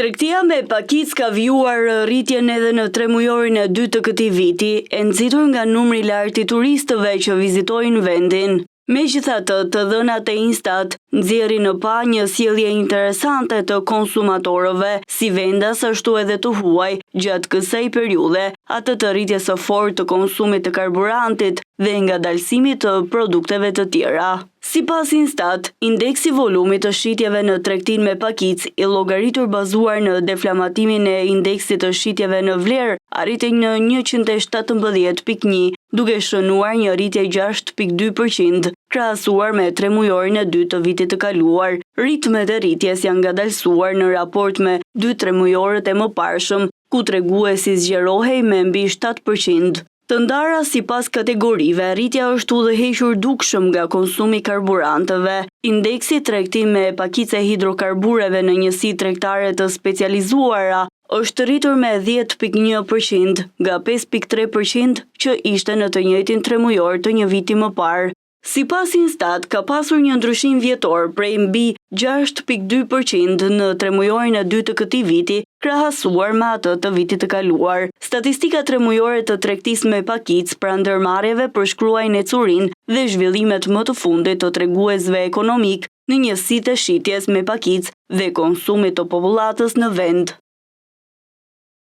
Tregtia me pakicë ka vjuar rritjen edhe në tremujorin e dytë të këtij viti, e nxitur nga numri i lartë i turistëve që vizitojnë vendin. Megjithatë, të dhënat e Instat nxjerrin në pa një sjellje interesante të konsumatorëve, si vendas ashtu edhe të huaj, gjatë kësaj periudhe, atë të rritjes së fortë të konsumit të karburantit dhe ngadalësimit të produkteve të tjera. Sipas Instat, indeksi volumit të shitjeve në tregtinë me pakicë, i llogaritur bazuar në deflamatimin e indeksit të shitjeve në vlerë, arriti në 117.1, duke shënuar një rritje 6.2%, krahasuar me tremujorin e dytë të vitit të kaluar. Ritmet e rritjes janë ngadalësuar në raport me 2 tremujorët e mëparshëm, ku treguesi zgjerohej me mbi 7%. Të ndara sipas kategorive, rritja është udhëhequr dukshëm nga konsumi i karburantëve. Indeksi tregtim me pakicë e hidrokarbureve në njësi tregtare të specializuara është rritur me 10.1% nga 5.3% që ishte në të njëjtin tremujor të një viti më parë. Sipas Instat, ka pasur një ndryshim vjetor prej mbi 6.2% në tremujorin e dytë të këtij viti, krahasuar me atë të vitit të kaluar. Statistika tremujore të tregtisë me pakicë pra ndërmarrjeve përshkruajnë ecurinë dhe zhvillimet më të fundit të treguesve ekonomik në njësitë e shitjes me pakicë dhe konsumit të popullatës në vend.